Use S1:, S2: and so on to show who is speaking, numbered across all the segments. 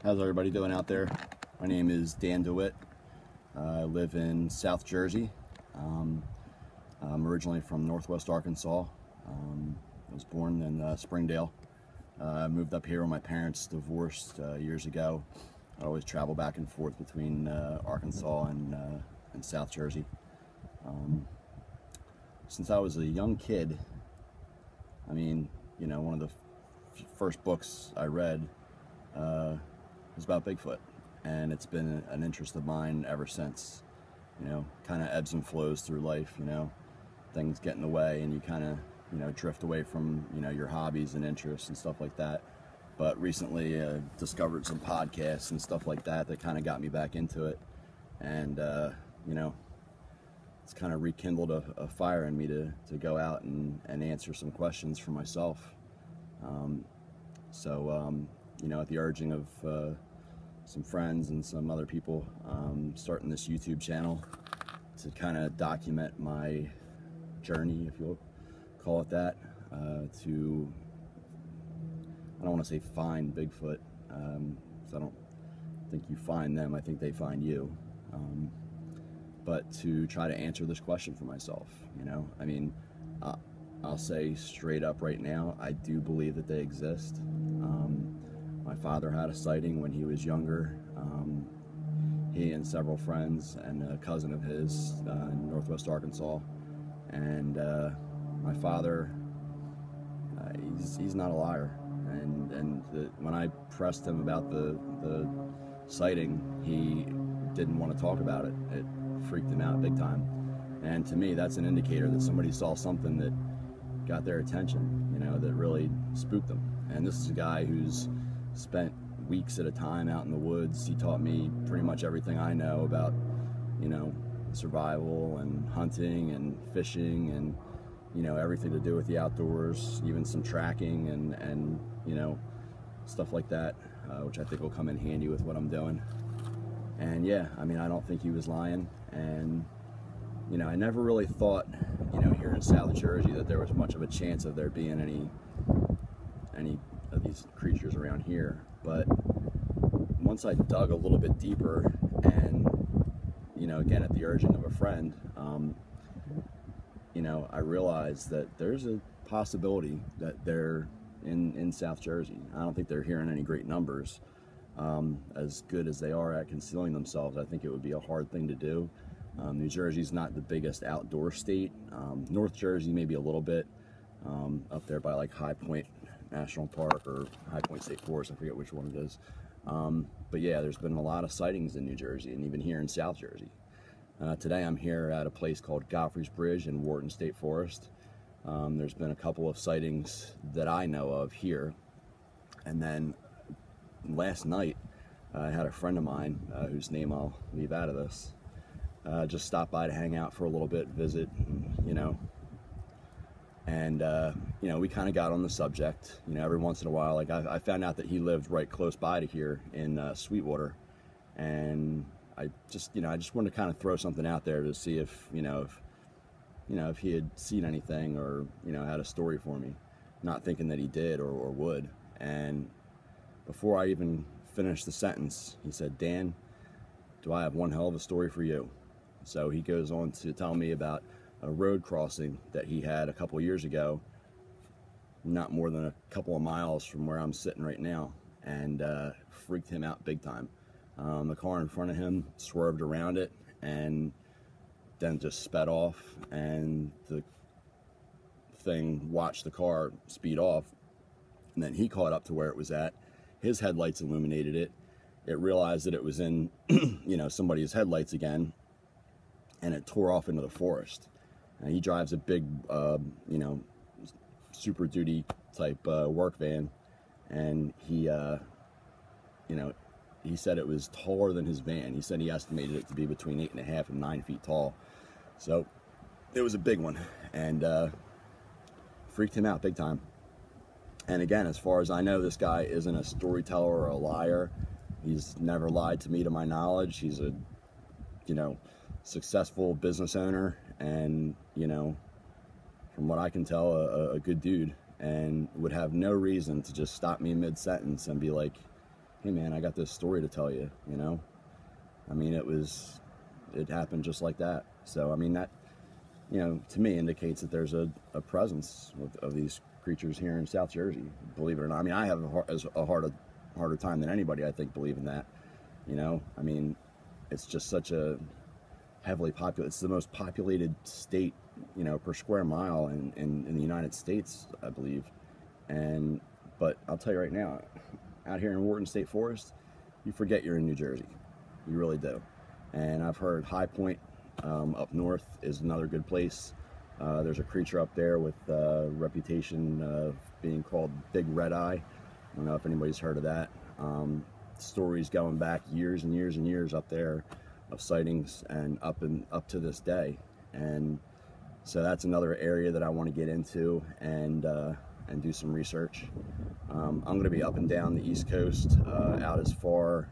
S1: How's everybody doing out there? My name is Dan DeWitt. I live in South Jersey. I'm originally from Northwest Arkansas. I was born in Springdale. I moved up here when my parents divorced years ago. I always travel back and forth between Arkansas and South Jersey. Since I was a young kid, I mean, you know, one of the first books I read was about Bigfoot, and it's been an interest of mine ever since. You know, kind of ebbs and flows through life, you know, things get in the way and you kind of, you know, drift away from, you know, your hobbies and interests and stuff like that. But recently discovered some podcasts and stuff like that that kind of got me back into it, and you know, it's kind of rekindled a fire in me to go out and answer some questions for myself. You know, at the urging of some friends and some other people, starting this YouTube channel to kind of document my journey, if you'll call it that, to, I don't want to say find Bigfoot, because I don't think you find them, I think they find you, but to try to answer this question for myself. You know, I mean, I'll say straight up right now, I do believe that they exist. My father had a sighting when he was younger. He and several friends and a cousin of his in Northwest Arkansas. And my father, he's not a liar. And when I pressed him about the sighting, he didn't want to talk about it. It freaked him out big time. And to me, that's an indicator that somebody saw something that got their attention, you know, that really spooked them. And this is a guy who's spent weeks at a time out in the woods. He taught me pretty much everything I know about, you know, survival and hunting and fishing and, you know, everything to do with the outdoors, even some tracking and you know, stuff like that, which I think will come in handy with what I'm doing. And yeah, I mean, I don't think he was lying. And, you know, I never really thought, you know, here in South Jersey that there was much of a chance of there being any of these creatures around here. But once I dug a little bit deeper and, you know, again, at the urging of a friend, you know, I realized that there's a possibility that they're in South Jersey. I don't think they're here in any great numbers. As good as they are at concealing themselves, I think it would be a hard thing to do. New Jersey's not the biggest outdoor state. North Jersey maybe a little bit, up there by like High Point National Park or High Point State Forest, I forget which one it is. But yeah, there's been a lot of sightings in New Jersey and even here in South Jersey. Today I'm here at a place called Godfrey's Bridge in Wharton State Forest. There's been a couple of sightings that I know of here. And then last night I had a friend of mine, whose name I'll leave out of this, just stop by to hang out for a little bit, visit, you know. And, you know, we kind of got on the subject, you know, every once in a while. Like I found out that he lived right close by to here in Sweetwater. And I just wanted to kind of throw something out there to see if he had seen anything or, you know, had a story for me. Not thinking that he did or would. And before I even finished the sentence, he said, "Dan, do I have one hell of a story for you?" So he goes on to tell me about a road crossing that he had a couple years ago, not more than a couple of miles from where I'm sitting right now, and freaked him out big time. The car in front of him swerved around it and then just sped off, and the thing watched the car speed off, and then he caught up to where it was at. His headlights illuminated it. It realized that it was in you know, somebody's headlights again, and it tore off into the forest. And he drives a big you know, Super Duty type work van, and he you know, he said it was taller than his van. He said he estimated it to be between 8.5 and 9 feet tall. So it was a big one, and freaked him out big time. And again, as far as I know, this guy isn't a storyteller or a liar. He's never lied to me, to my knowledge. He's a, you know, successful business owner, and, you know, from what I can tell, a good dude, and would have no reason to just stop me mid-sentence and be like, hey man, I got this story to tell you, you know? I mean, it happened just like that. So, I mean, that, you know, to me indicates that there's a presence of these creatures here in South Jersey, believe it or not. I mean, I have a harder time than anybody, I think, believing that, you know? I mean, it's just such a heavily populated, it's the most populated state, you know, per square mile in the United States, I believe. But I'll tell you right now, out here in Wharton State Forest, you forget you're in New Jersey. You really do. And I've heard High Point up north is another good place. There's a creature up there with a reputation of being called Big Red Eye. I don't know if anybody's heard of that. Stories going back years and years and years up there of sightings and up to this day. And so that's another area that I want to get into and do some research. I'm going to be up and down the East Coast, out as far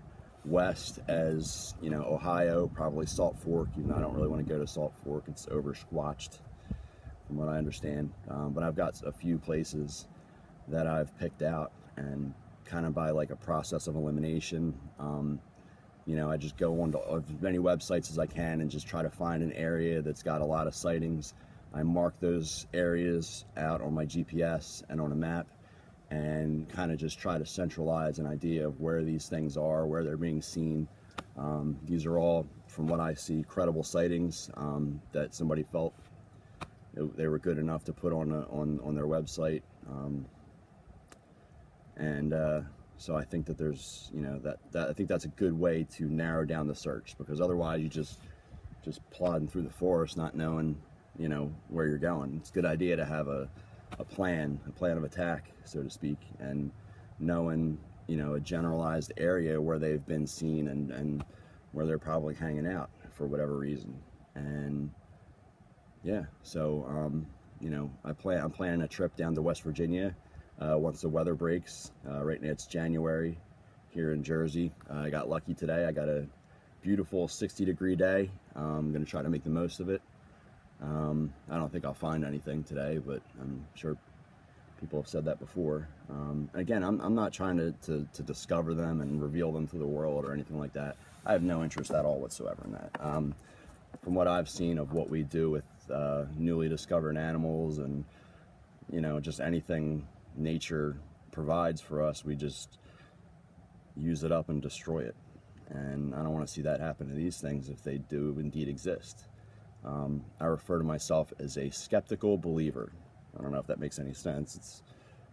S1: west as, you know, Ohio, probably Salt Fork. Even though I don't really want to go to Salt Fork, it's over-squatched from what I understand. But I've got a few places that I've picked out, and kind of by like a process of elimination, you know, I just go onto as many websites as I can and just try to find an area that's got a lot of sightings. I mark those areas out on my GPS and on a map, and kind of just try to centralize an idea of where these things are, where they're being seen. These are all, from what I see, credible sightings that somebody felt they were good enough to put on their website. So I think that there's, you know, that I think that's a good way to narrow down the search, because otherwise you just plodding through the forest not knowing, you know, where you're going. It's a good idea to have a plan of attack, so to speak, and knowing, you know, a generalized area where they've been seen and where they're probably hanging out for whatever reason. And yeah, so you know, I'm planning a trip down to West Virginia once the weather breaks. Right now it's January here in Jersey. I got lucky today. I got a beautiful 60-degree day. I'm gonna try to make the most of it. I don't think I'll find anything today, but I'm sure people have said that before. Again, I'm not trying to discover them and reveal them to the world or anything like that. I have no interest at all whatsoever in that. From what I've seen of what we do with newly discovered animals and, you know, just anything nature provides for us, we just use it up and destroy it. And I don't want to see that happen to these things if they do indeed exist. I refer to myself as a skeptical believer. I don't know if that makes any sense. It's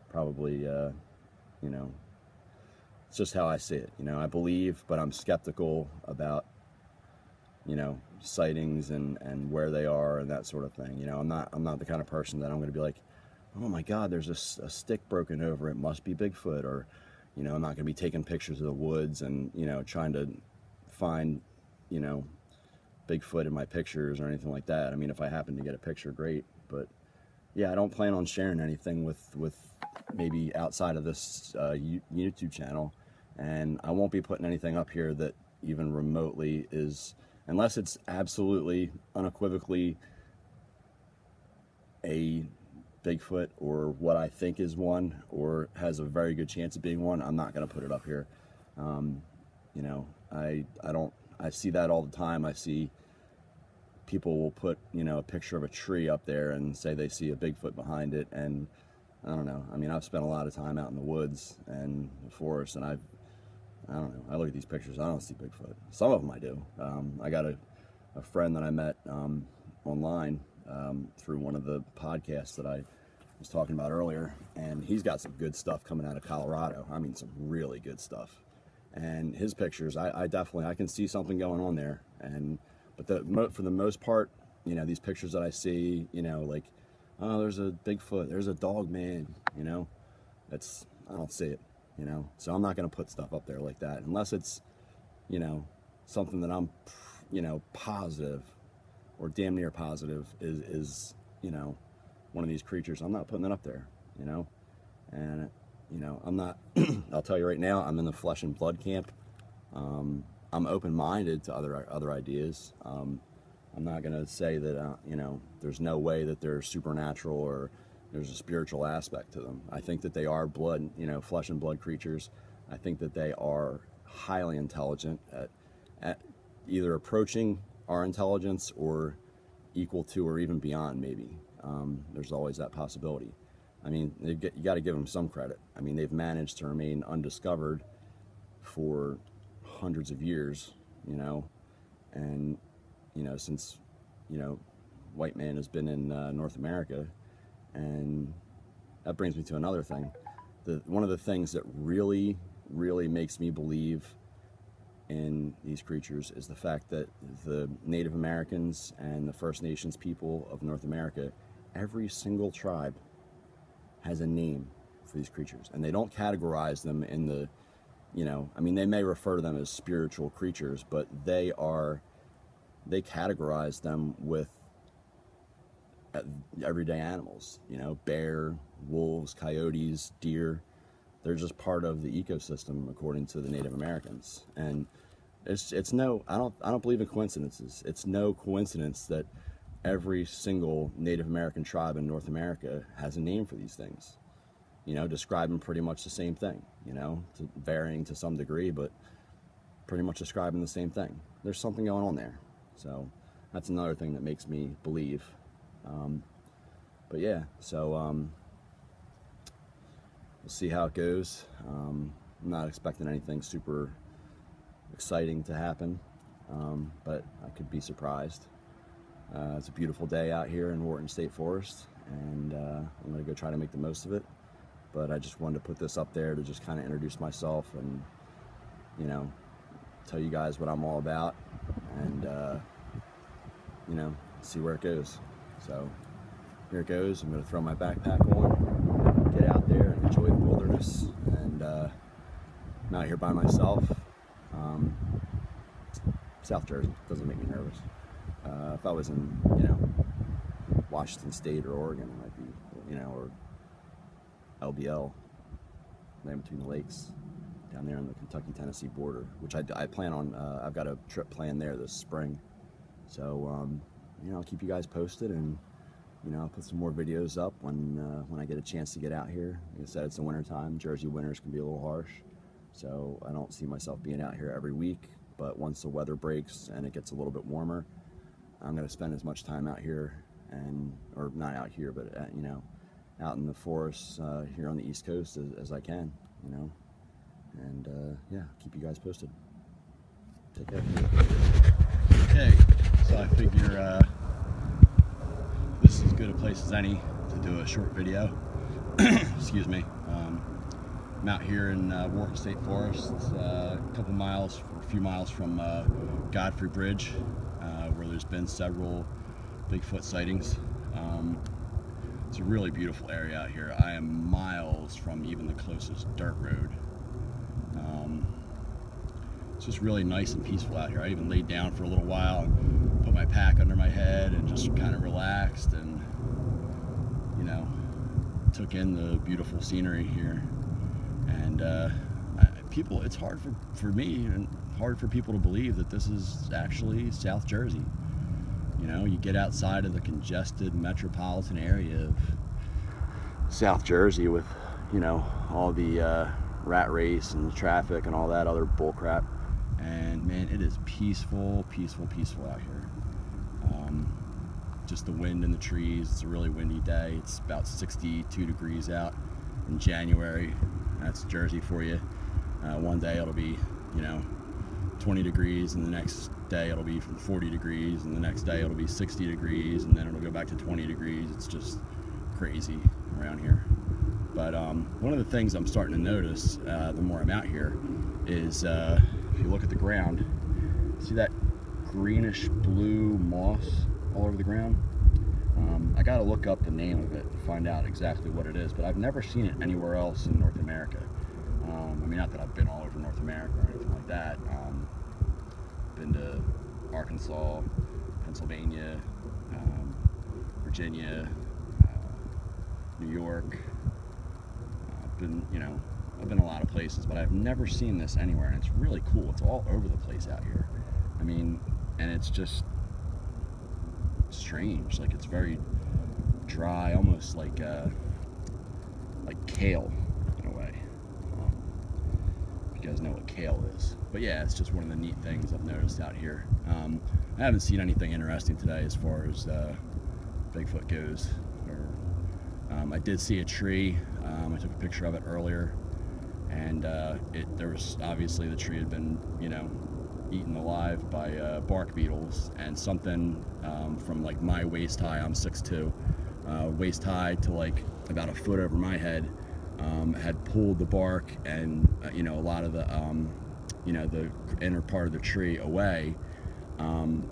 S1: probably, you know, it's just how I see it. You know, I believe, but I'm skeptical about, you know, sightings and where they are and that sort of thing. You know, I'm not the kind of person that I'm going to be like, oh my God, there's a stick broken over, it must be Bigfoot. Or, you know, I'm not going to be taking pictures of the woods and, you know, trying to find, you know, Bigfoot in my pictures or anything like that. I mean, if I happen to get a picture, great. But yeah, I don't plan on sharing anything with maybe outside of this YouTube channel, and I won't be putting anything up here that even remotely is, unless it's absolutely unequivocally a Bigfoot or what I think is one, or has a very good chance of being one. I'm not going to put it up here. You know, I see that all the time. I see people will put, you know, a picture of a tree up there and say they see a Bigfoot behind it, and I don't know. I mean, I've spent a lot of time out in the woods and the forest, and I don't know. I look at these pictures, I don't see Bigfoot. Some of them I do. I got a friend that I met online through one of the podcasts that I was talking about earlier, and he's got some good stuff coming out of Colorado. I mean, some really good stuff. And his pictures, I definitely can see something going on there. But for the most part, you know, these pictures that I see, you know, like, oh, there's a Bigfoot, there's a dog man, you know, I don't see it, you know. So I'm not going to put stuff up there like that unless it's, you know, something that I'm, you know, positive or damn near positive is, you know, one of these creatures. I'm not putting it up there, you know. And, you know, I'm not, I'll tell you right now, I'm in the flesh and blood camp. I'm open-minded to other ideas. I'm not going to say that, you know, there's no way that they're supernatural or there's a spiritual aspect to them. I think that they are blood, you know, flesh and blood creatures. I think that they are highly intelligent at either approaching our intelligence or equal to or even beyond, maybe. There's always that possibility. I mean, you got to give them some credit. I mean, they've managed to remain undiscovered for hundreds of years, you know, and, you know, since, you know, white man has been in North America. And that brings me to another thing. One of the things that really makes me believe in these creatures is the fact that the Native Americans and the First Nations people of North America, every single tribe has a name for these creatures, and they don't categorize them in the, you know, I mean, they may refer to them as spiritual creatures, but they categorize them with everyday animals, you know, bear, wolves, coyotes, deer. They're just part of the ecosystem according to the Native Americans. And it's no, I don't believe in coincidences. It's no coincidence that every single Native American tribe in North America has a name for these things, you know, describing pretty much the same thing, you know, varying to some degree, but pretty much describing the same thing. There's something going on there. So that's another thing that makes me believe. But yeah, so we'll see how it goes. I'm not expecting anything super exciting to happen, but I could be surprised. It's a beautiful day out here in Wharton State Forest, and I'm going to go try to make the most of it. But I just wanted to put this up there to just kind of introduce myself and, you know, tell you guys what I'm all about, and, you know, see where it goes. So here it goes. I'm going to throw my backpack on, get out there and enjoy the wilderness. And I'm out here by myself. South Jersey doesn't make me nervous. If I was in, you know, Washington State or Oregon, it might be, you know, or LBL, land between the lakes, down there on the Kentucky-Tennessee border, which I plan on. I've got a trip planned there this spring. So, you know, I'll keep you guys posted, and, you know, I'll put some more videos up when I get a chance to get out here. Like I said, it's the winter time. Jersey winters can be a little harsh, so I don't see myself being out here every week. But once the weather breaks and it gets a little bit warmer, I'm going to spend as much time out here, or not out here, but you know, out in the forests here on the East Coast as I can, you know. And yeah, keep you guys posted. Take care. Okay, so I figure this is as good a place as any to do a short video. Excuse me. I'm out here in Wharton State Forest, a few miles from Godfrey Bridge, where there's been several Bigfoot sightings. It's a really beautiful area out here. I am miles from even the closest dirt road. It's just really nice and peaceful out here. I even laid down for a little while and put my pack under my head and just kind of relaxed and, you know, took in the beautiful scenery here. And it's hard for me and hard for people to believe that this is actually South Jersey. You know, you get outside of the congested metropolitan area of South Jersey with, you know, all the rat race and the traffic and all that other bullcrap, and man, it is peaceful out here. Just the wind in the trees. It's a really windy day. It's about 62 degrees out in January. That's Jersey for you. One day it'll be, you know, 20 degrees, and the next day it'll be from 40 degrees, and the next day it'll be 60 degrees, and then it'll go back to 20 degrees. It's just crazy around here. But one of the things I'm starting to notice the more I'm out here is if you look at the ground, see that greenish blue moss all over the ground? I gotta look up the name of it to find out exactly what it is, but I've never seen it anywhere else in North America. I mean, not that I've been all over North America or anything like that. Been to Arkansas, Pennsylvania, Virginia, New York. I've been a lot of places, but I've never seen this anywhere, and it's really cool. It's all over the place out here. I mean, and it's just strange. Like, it's very dry, almost like kale in a way. you guys know what kale is. But yeah, it's just one of the neat things I've noticed out here. I haven't seen anything interesting today as far as Bigfoot goes. I did see a tree. I took a picture of it earlier, and there was obviously the tree had been, you know, eaten alive by bark beetles, and something from like my waist high, I'm 6'2", waist high to like about a foot over my head, had pulled the bark and you know, a lot of the you know, the inner part of the tree away.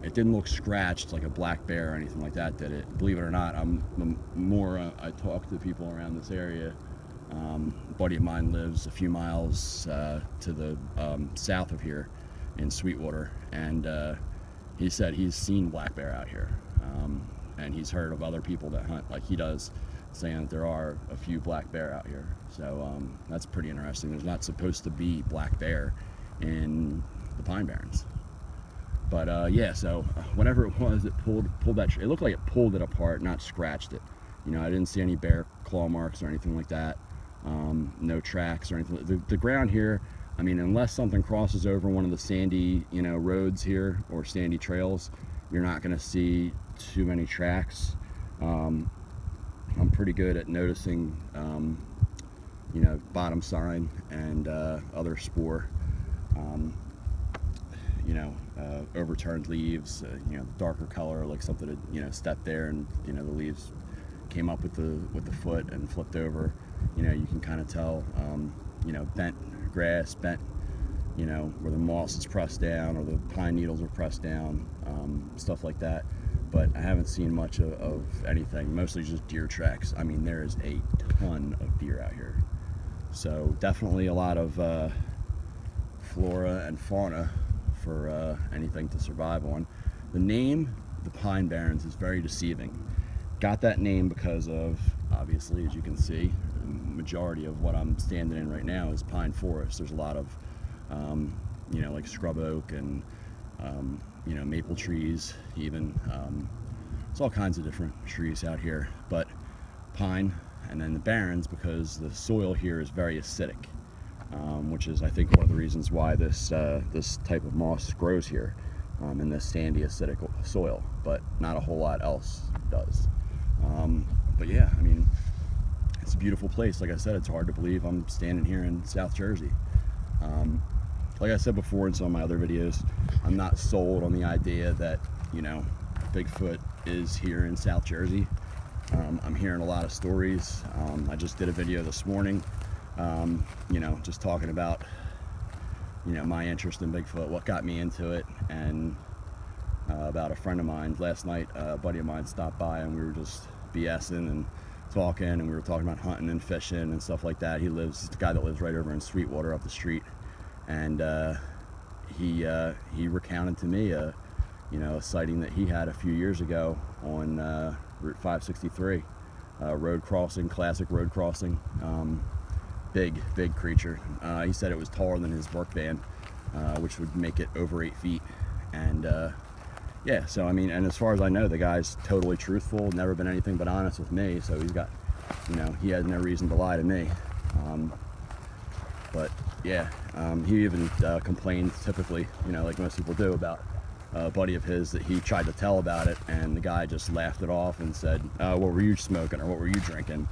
S1: It didn't look scratched like a black bear or anything like that, did it? Believe it or not, I talk to people around this area. A buddy of mine lives a few miles to the south of here in Sweetwater, and he said he's seen black bear out here, and he's heard of other people that hunt like he does saying that there are a few black bear out here. So that's pretty interesting. There's not supposed to be black bear in the Pine Barrens. But yeah, so whatever it was, it pulled that tree. It looked like it pulled it apart, not scratched it. You know, I didn't see any bear claw marks or anything like that. No tracks or anything. The ground here, I mean, unless something crosses over one of the sandy, you know, roads here or sandy trails, you're not going to see too many tracks. I'm pretty good at noticing, you know, bottom sign and other spoor. You know, overturned leaves, you know, darker color, like something had, you know, stepped there and, you know, the leaves came up with the foot and flipped over. You know, you can kind of tell, you know, bent grass, bent, you know, where the moss is pressed down or the pine needles are pressed down, stuff like that. But I haven't seen much of anything, mostly just deer tracks. I mean, there is a ton of deer out here. So definitely a lot of flora and fauna for anything to survive on. The name, the Pine Barrens, is very deceiving. Got that name because of, obviously, as you can see, the majority of what I'm standing in right now is pine forest. There's a lot of, you know, like scrub oak and, you know, maple trees even. It's all kinds of different trees out here, but pine, and then the barrens because the soil here is very acidic. Which is, I think, one of the reasons why this type of moss grows here in this sandy, acidic soil, but not a whole lot else does. But yeah, I mean, it's a beautiful place. Like I said, it's hard to believe I'm standing here in South Jersey. Like I said before in some of my other videos, I'm not sold on the idea that, you know, Bigfoot is here in South Jersey. I'm hearing a lot of stories. I just did a video this morning, you know, just talking about, you know, my interest in Bigfoot, what got me into it, and about a friend of mine. Last night, a buddy of mine stopped by and we were just BSing and talking, and we were talking about hunting and fishing and stuff like that. He's the guy that lives right over in Sweetwater up the street, and he recounted to me you know, a sighting that he had a few years ago on Route 563, road crossing, classic road crossing. Big creature. He said it was taller than his work van, which would make it over 8 feet. And yeah, so I mean, and as far as I know, the guy's totally truthful, never been anything but honest with me, so he's got, you know, he has no reason to lie to me. But yeah, he even complained, typically, you know, like most people do, about a buddy of his that he tried to tell about it, and the guy just laughed it off and said, what were you smoking, or what were you drinking?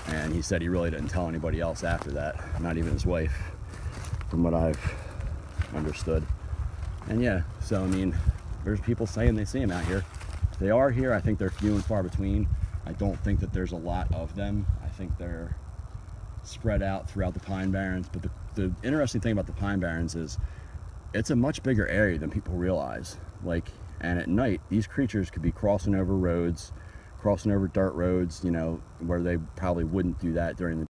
S1: And he said he really didn't tell anybody else after that, not even his wife, from what I've understood. And yeah, so I mean, there's people saying they see him out here. If they are here, I think they're few and far between. I don't think that there's a lot of them. I think they're spread out throughout the Pine Barrens. But the interesting thing about the Pine Barrens is it's a much bigger area than people realize. Like, and at night, these creatures could be crossing over roads, crossing over dirt roads, you know, where they probably wouldn't do that during the